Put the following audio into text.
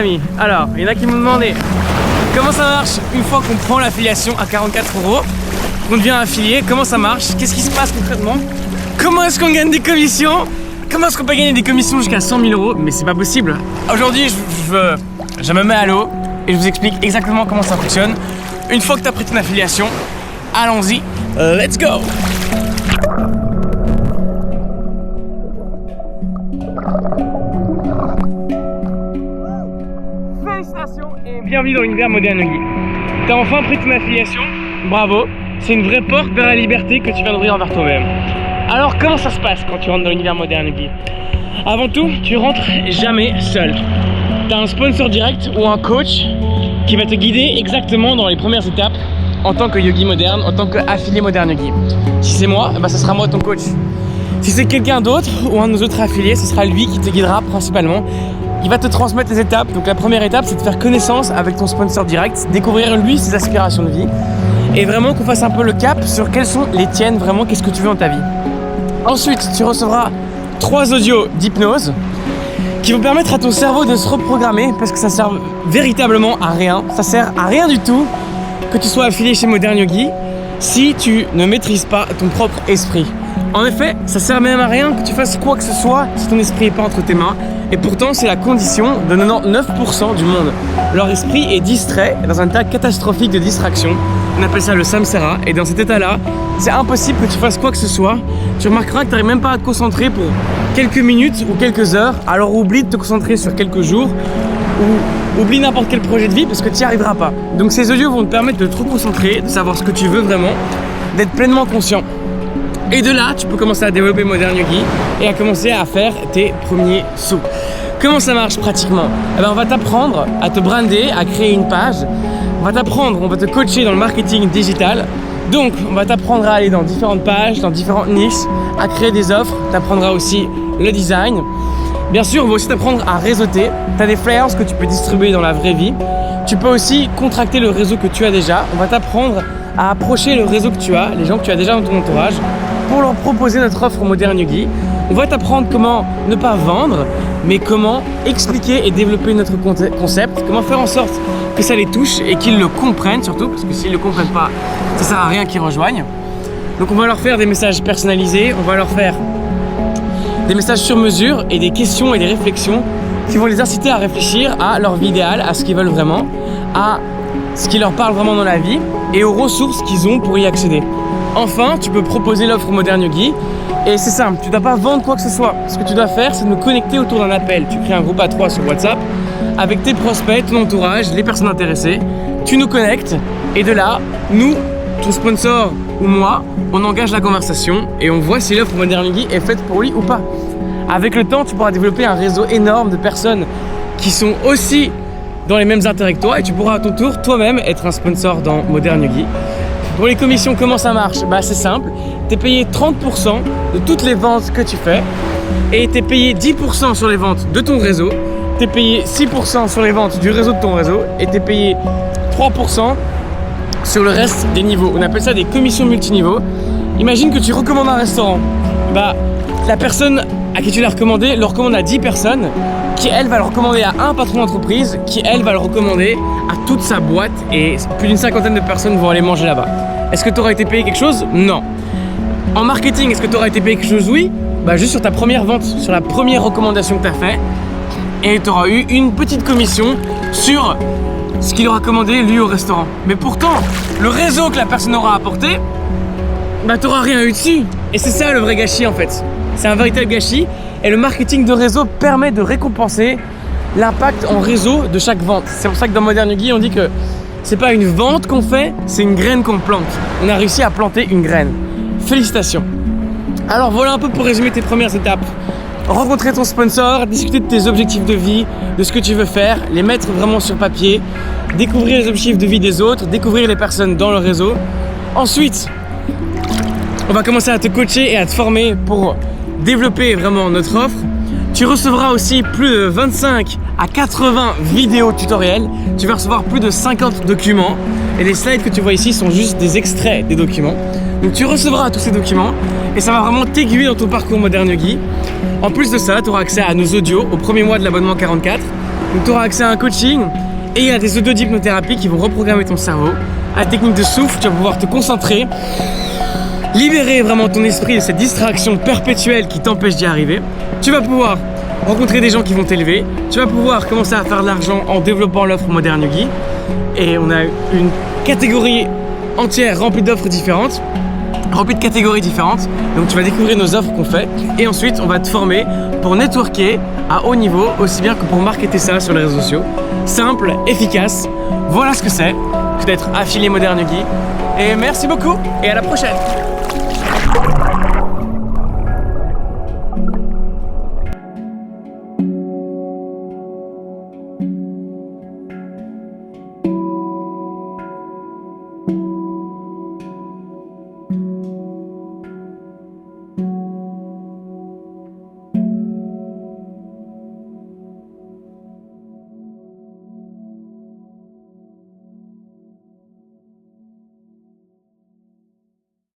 amis. Alors, il y en a qui me demandaient comment ça marche une fois qu'on prend l'affiliation à 44 €, qu'on devient affilié, comment ça marche, qu'est-ce qui se passe concrètement, comment est-ce qu'on gagne des commissions, comment est-ce qu'on peut gagner des commissions jusqu'à 100 000 €, mais c'est pas possible. Aujourd'hui, je me mets à l'eau et je vous explique exactement comment ça fonctionne. Une fois que tu as pris ton affiliation, allons-y, let's go! Félicitations et bienvenue dans l'univers Modern Yogi. T'as enfin pris ton affiliation, bravo, c'est une vraie porte vers la liberté que tu viens d'ouvrir envers toi-même. Alors comment ça se passe quand tu rentres dans l'univers Modern Yogi? Avant tout, tu rentres jamais seul. T'as un sponsor direct ou un coach qui va te guider exactement dans les premières étapes en tant que yogi moderne, en tant qu'affilié Modern Yogi. Si c'est moi, bah, ça sera moi ton coach. Si c'est quelqu'un d'autre ou un de nos autres affiliés, ce sera lui qui te guidera principalement. Il va te transmettre les étapes. Donc la première étape, c'est de faire connaissance avec ton sponsor direct, découvrir lui ses aspirations de vie et vraiment qu'on fasse un peu le cap sur quelles sont les tiennes, vraiment qu'est-ce que tu veux dans ta vie. Ensuite, tu recevras 3 audios d'hypnose qui vont permettre à ton cerveau de se reprogrammer parce que ça sert véritablement à rien. Ça sert à rien du tout que tu sois affilié chez Modern Yogi si tu ne maîtrises pas ton propre esprit. En effet, ça sert même à rien que tu fasses quoi que ce soit si ton esprit n'est pas entre tes mains. Et pourtant, c'est la condition de 99% du monde. Leur esprit est distrait dans un état catastrophique de distraction. On appelle ça le samsara. Et dans cet état-là, c'est impossible que tu fasses quoi que ce soit. Tu remarqueras que tu n'arrives même pas à te concentrer pour quelques minutes ou quelques heures. Alors oublie de te concentrer sur quelques jours ou oublie n'importe quel projet de vie parce que tu n'y arriveras pas. Donc ces audios vont te permettre de te reconcentrer, de savoir ce que tu veux vraiment, d'être pleinement conscient. Et de là, tu peux commencer à développer Modern Yogi et à commencer à faire tes premiers sous. Comment ça marche pratiquement? On va t'apprendre à te brander, à créer une page. On va te coacher dans le marketing digital. Donc, on va t'apprendre à aller dans différentes pages, dans différentes niches, à créer des offres. Tu apprendras aussi le design. Bien sûr, on va aussi t'apprendre à réseauter. Tu as des flyers que tu peux distribuer dans la vraie vie. Tu peux aussi contracter le réseau que tu as déjà. On va t'apprendre à approcher le réseau que tu as, les gens que tu as déjà dans ton entourage, pour leur proposer notre offre Modern Yogi. On va t'apprendre comment ne pas vendre, mais comment expliquer et développer notre concept, comment faire en sorte que ça les touche et qu'ils le comprennent surtout, parce que s'ils ne le comprennent pas, ça sert à rien qu'ils rejoignent. Donc on va leur faire des messages personnalisés, on va leur faire des messages sur mesure et des questions et des réflexions qui vont les inciter à réfléchir à leur vie idéale, à ce qu'ils veulent vraiment, à ce qui leur parle vraiment dans la vie et aux ressources qu'ils ont pour y accéder. Enfin, tu peux proposer l'offre Modern Yogi et c'est simple, tu ne dois pas vendre quoi que ce soit. Ce que tu dois faire, c'est nous connecter autour d'un appel. Tu crées un groupe à 3 sur WhatsApp avec tes prospects, ton entourage, les personnes intéressées. Tu nous connectes et de là, nous, ton sponsor ou moi, on engage la conversation et on voit si l'offre Modern Yogi est faite pour lui ou pas. Avec le temps, tu pourras développer un réseau énorme de personnes qui sont aussi dans les mêmes intérêts que toi et tu pourras à ton tour toi-même être un sponsor dans Modern Yogi. Pour les commissions, comment ça marche? C'est simple, tu es payé 30% de toutes les ventes que tu fais et tu es payé 10% sur les ventes de ton réseau, tu es payé 6% sur les ventes du réseau de ton réseau et tu es payé 3% sur le reste des niveaux. On appelle ça des commissions multiniveaux. Imagine que tu recommandes un restaurant. La personne à qui tu l'as recommandé le recommande à 10 personnes qui elle va le recommander à un patron d'entreprise qui elle va le recommander à toute sa boîte et plus d'une 50aine de personnes vont aller manger là-bas. Est-ce que tu auras été payé quelque chose? Non. En marketing, est-ce que tu auras été payé quelque chose? Oui. Juste sur ta première vente, sur la première recommandation que tu as fait et tu auras eu une petite commission sur ce qu'il aura commandé lui au restaurant. Mais pourtant, le réseau que la personne aura apporté, tu n'auras rien eu dessus. Et c'est ça le vrai gâchis en fait. C'est un véritable gâchis et le marketing de réseau permet de récompenser l'impact en réseau de chaque vente. C'est pour ça que dans Modern Yogi, on dit que c'est pas une vente qu'on fait, c'est une graine qu'on plante. On a réussi à planter une graine. Félicitations. Alors voilà un peu pour résumer tes premières étapes. Rencontrer ton sponsor, discuter de tes objectifs de vie, de ce que tu veux faire, les mettre vraiment sur papier, découvrir les objectifs de vie des autres, découvrir les personnes dans le réseau. Ensuite, on va commencer à te coacher et à te former pour développer vraiment notre offre. Tu recevras aussi plus de 25 à 80 vidéos tutoriels. Tu vas recevoir plus de 50 documents. Et les slides que tu vois ici sont juste des extraits des documents. Donc tu recevras tous ces documents et ça va vraiment t'aiguiller dans ton parcours Modern Yogi. En plus de ça, tu auras accès à nos audios au premier mois de l'abonnement 44 Donc tu auras accès à un coaching et à des audios d'hypnothérapie qui vont reprogrammer ton cerveau. À la technique de souffle, tu vas pouvoir te concentrer, libérer vraiment ton esprit de cette distraction perpétuelle qui t'empêche d'y arriver. Tu vas pouvoir rencontrer des gens qui vont t'élever. Tu vas pouvoir commencer à faire de l'argent en développant l'offre Modern Yogi. Et on a une catégorie entière remplie d'offres différentes, remplie de catégories différentes. Donc tu vas découvrir nos offres qu'on fait. Et ensuite, on va te former pour networker à haut niveau, aussi bien que pour marketer ça sur les réseaux sociaux. Simple, efficace. Voilà ce que c'est d'être affilié Modern Yogi. Et merci beaucoup et à la prochaine.